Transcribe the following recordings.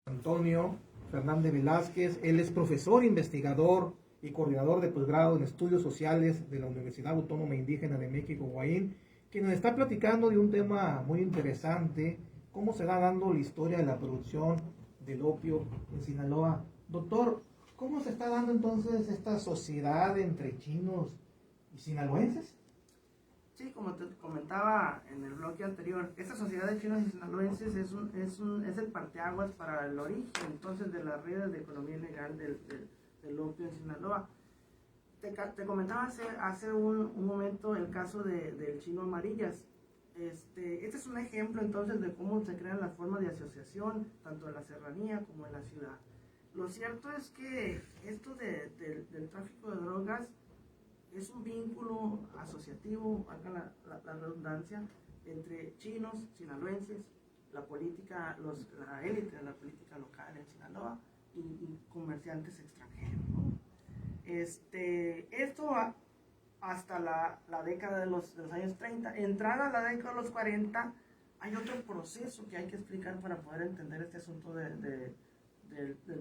Antonio Fernández Velázquez. Él es profesor, investigador y coordinador de posgrado en estudios sociales de la Universidad Autónoma Indígena de México, Huaín, quien nos está platicando de un tema muy interesante, cómo se va dando la historia de la producción del opio en Sinaloa. Doctor, ¿cómo se está dando entonces esta sociedad entre chinos y sinaloenses? Sí, como te comentaba en el bloque anterior, esta sociedad de chinos y sinaloenses es el parteaguas para el origen entonces de las redes de economía ilegal del opio en Sinaloa. Te comentaba hace un momento el caso del chino Amarillas. Este es un ejemplo entonces de cómo se crean las formas de asociación, tanto en la serranía como en la ciudad. Lo cierto es que esto del tráfico de drogas es un vínculo asociativo, haga la redundancia, entre chinos, sinaloenses, la política, la élite de la política local en Sinaloa y comerciantes extranjeros, ¿no? Esto hasta la década de los años 30. Entrada a la década de los 40, hay otro proceso que hay que explicar para poder entender este asunto del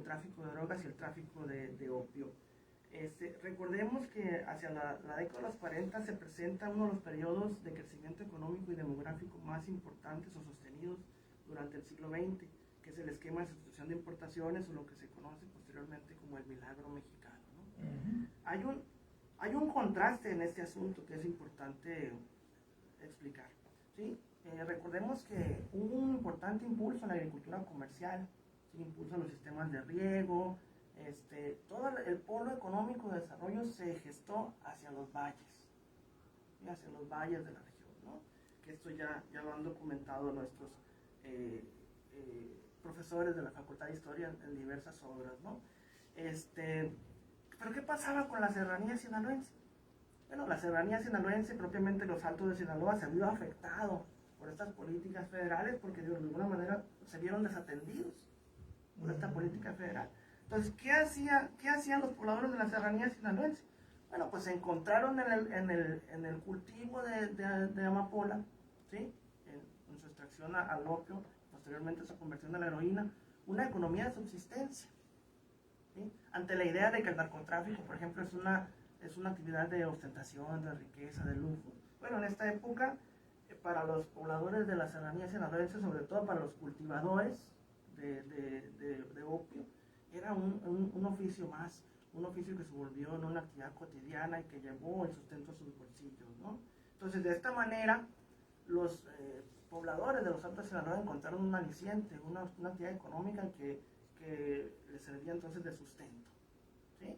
tráfico de drogas y el tráfico de opio. Recordemos que hacia la década de los 40 se presenta uno de los periodos de crecimiento económico y demográfico más importantes o sostenidos durante el siglo XX, que es el esquema de sustitución de importaciones o lo que se conoce posteriormente como el milagro mexicano, ¿no? Uh-huh. Hay un contraste en este asunto que es importante explicar, ¿sí? Recordemos que hubo un importante impulso en la agricultura comercial, ¿sí? Impulso en los sistemas de riego. Todo el polo económico de desarrollo se gestó hacia los valles, ¿sí? Hacia los valles de la región, ¿no? Que esto ya lo han documentado nuestros profesores de la Facultad de Historia en diversas obras, ¿no? Pero ¿qué pasaba con la serranía sinaloense? Bueno, la serranía sinaloense, propiamente los Altos de Sinaloa, se vio afectado por estas políticas federales porque de alguna manera se vieron desatendidos por esta política federal. Entonces, ¿qué hacían los pobladores de la serranía sinaloense? Bueno, pues se encontraron en el cultivo de amapola, ¿sí? En su extracción al opio, posteriormente su conversión a la heroína, una economía de subsistencia, ¿sí? Ante la idea de que el narcotráfico, por ejemplo, es una actividad de ostentación, de riqueza, de lujo. Bueno, en esta época, para los pobladores de la serranía sinaloense, sobre todo para los cultivadores de opio, era un oficio más, un oficio que se volvió en una actividad cotidiana y que llevó el sustento a sus bolsillos, ¿no? Entonces, de esta manera, los pobladores de los Altos de Sinaloa encontraron un aliciente, una actividad económica que les servía entonces de sustento, ¿sí?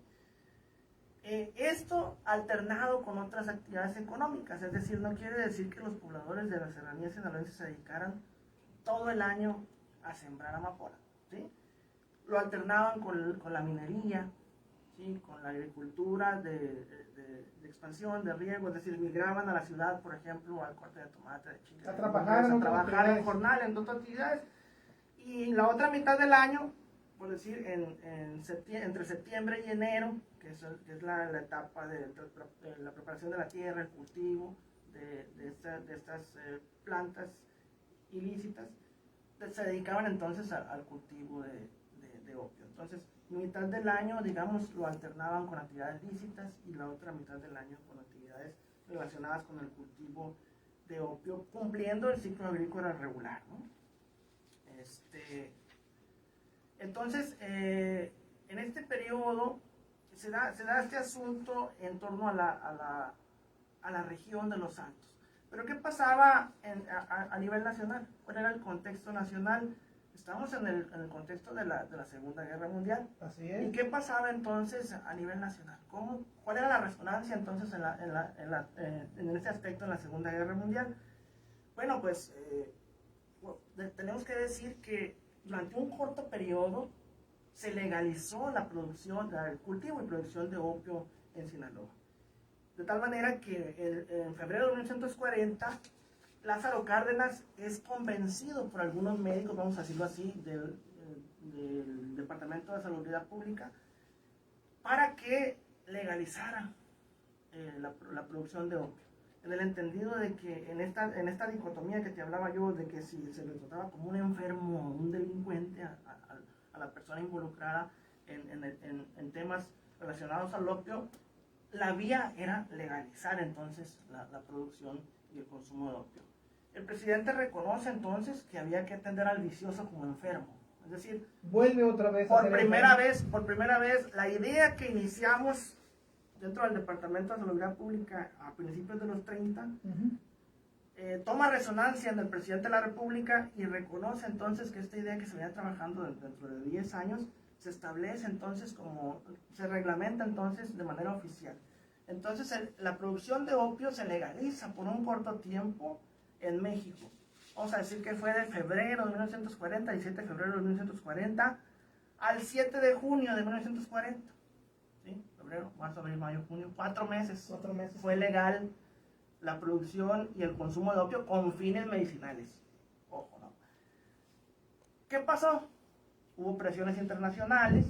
Esto alternado con otras actividades económicas, es decir, no quiere decir que los pobladores de la serranía sinaloense se dedicaran todo el año a sembrar amapola, ¿sí? Lo alternaban con la minería, ¿sí? Con la agricultura de expansión, de riego, es decir, migraban a la ciudad, por ejemplo, al corte de tomate, de chile, a trabajar en jornal, en otras actividades, y la otra mitad del año, por decir, entre septiembre y enero, que es la etapa de la preparación de la tierra, el cultivo de estas plantas ilícitas, se dedicaban entonces al cultivo de opio. Entonces, mitad del año, digamos, lo alternaban con actividades lícitas y la otra mitad del año con actividades relacionadas con el cultivo de opio, cumpliendo el ciclo agrícola regular, ¿no? Entonces, en este periodo se da este asunto en torno a la región de los Altos. Pero ¿qué pasaba a nivel nacional? ¿Cuál era el contexto nacional? Estamos en el contexto de la Segunda Guerra Mundial. Así es. ¿Y qué pasaba entonces a nivel nacional? ¿Cuál era la resonancia entonces en este aspecto en la Segunda Guerra Mundial? Bueno, pues tenemos que decir que durante un corto periodo se legalizó la producción, el cultivo y producción de opio en Sinaloa. De tal manera que en febrero de 1940, Lázaro Cárdenas es convencido por algunos médicos, vamos a decirlo así, del Departamento de Salubridad Pública, para que legalizaran la producción de opio. En el entendido de que en esta dicotomía que te hablaba yo, de que si se le trataba como un enfermo, un delincuente la persona involucrada en temas relacionados al opio, la vía era legalizar entonces la producción y el consumo de opio. El presidente reconoce entonces que había que atender al vicioso como enfermo. Es decir, vuelve otra vez por primera vez, la idea que iniciamos dentro del Departamento de Salud Pública a principios de los 30, toma resonancia en el presidente de la República y reconoce entonces que esta idea que se venía trabajando dentro de 10 años se establece entonces se reglamenta entonces de manera oficial. Entonces la producción de opio se legaliza por un corto tiempo en México. Vamos a decir que fue de febrero de 1940, 17 de febrero de 1940, al 7 de junio de 1940. ¿Sí? Febrero, marzo, abril, mayo, junio, 4 meses. 4 meses. Fue legal la producción y el consumo de opio con fines medicinales. Ojo, ¿no? ¿Qué pasó? Hubo presiones internacionales,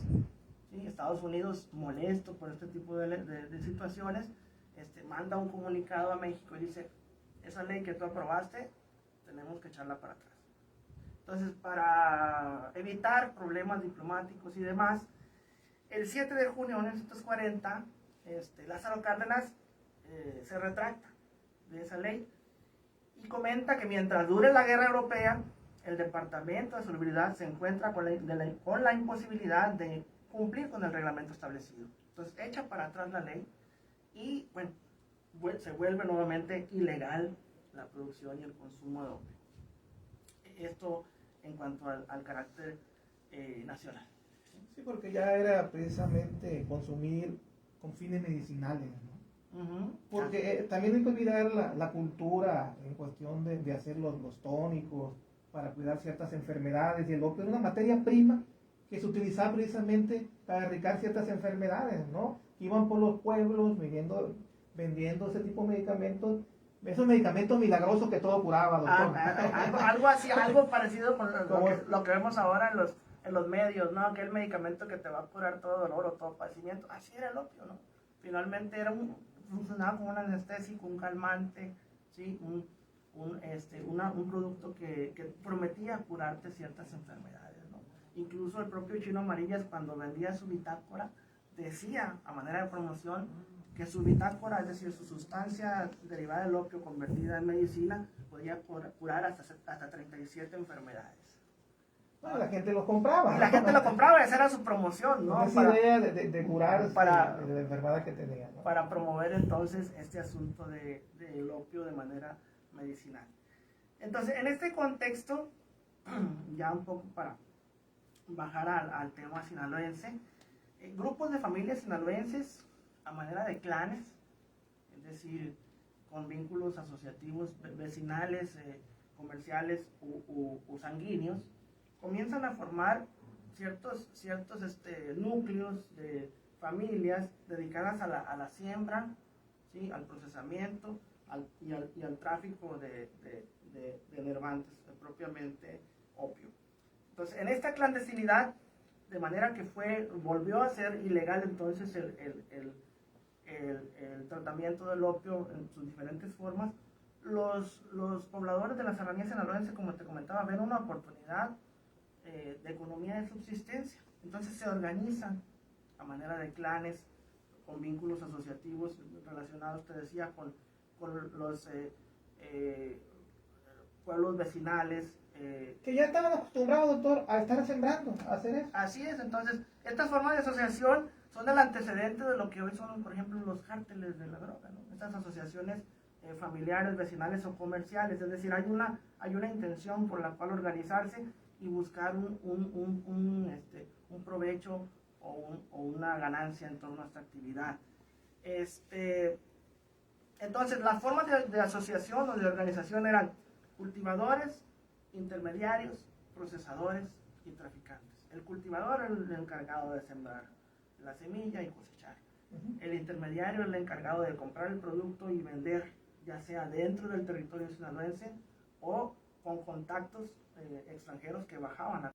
¿sí? Estados Unidos, molesto por este tipo de situaciones, manda un comunicado a México y dice, esa ley que tú aprobaste, tenemos que echarla para atrás. Entonces, para evitar problemas diplomáticos y demás, el 7 de junio de 1940, Lázaro Cárdenas se retracta de esa ley y comenta que mientras dure la guerra europea, el Departamento de Salubridad se encuentra con la imposibilidad de cumplir con el reglamento establecido. Entonces echa para atrás la ley y bueno, se vuelve nuevamente ilegal la producción y el consumo de opio. Esto en cuanto al carácter nacional. Sí, porque ya era precisamente consumir con fines medicinales, ¿no? Porque también hay que olvidar la cultura en cuestión de hacer los tónicos para cuidar ciertas enfermedades, y el opio es una materia prima que se utilizaba precisamente para erradicar ciertas enfermedades, ¿no? Iban por los pueblos vendiendo ese tipo de medicamentos, esos medicamentos milagrosos que todo curaba, doctor. Algo así, algo parecido con lo que vemos ahora en los medios, ¿no? Aquel medicamento que te va a curar todo dolor o todo padecimiento. Así era el opio, ¿no? Finalmente funcionaba como un anestésico, un calmante, ¿sí? Un producto que prometía curarte ciertas enfermedades, ¿no? Incluso el propio Chino Amarillas, cuando vendía su bitácora, decía a manera de promoción que su bitácora, es decir, su sustancia derivada del opio convertida en medicina, podía curar hasta 37 enfermedades. Bueno, la gente lo compraba. Y la gente lo compraba, esa era su promoción, ¿no? Esa idea de curar de la enfermedad que tenía, ¿no? Para promover entonces este asunto del opio de manera medicinal. Entonces, en este contexto, ya un poco para bajar al tema sinaloense, grupos de familias sinaloenses a manera de clanes, es decir, con vínculos asociativos vecinales, comerciales o sanguíneos, comienzan a formar ciertos núcleos de familias dedicadas a la siembra, ¿sí? Al procesamiento y al tráfico de nervantes, propiamente opio. Entonces, en esta clandestinidad, de manera que volvió a ser ilegal entonces el tratamiento del opio en sus diferentes formas, los pobladores de la serranía sinaloense, como te comentaba, ven una oportunidad de economía de subsistencia. Entonces se organizan a manera de clanes, con vínculos asociativos relacionados, te decía, con los pueblos vecinales. Que ya estaban acostumbrados, doctor, a estar sembrando, a hacer eso. Así es, entonces, estas formas de asociación son el antecedente de lo que hoy son, por ejemplo, los cárteles de la droga, ¿no? Estas asociaciones familiares, vecinales o comerciales, es decir, hay una intención por la cual organizarse y buscar un provecho o una ganancia en torno a esta actividad. Entonces, las formas de asociación o de organización eran cultivadores, intermediarios, procesadores y traficantes. El cultivador es el encargado de sembrar la semilla y cosechar. El intermediario es el encargado de comprar el producto y vender, ya sea dentro del territorio sinaloense o con contactos extranjeros que bajaban a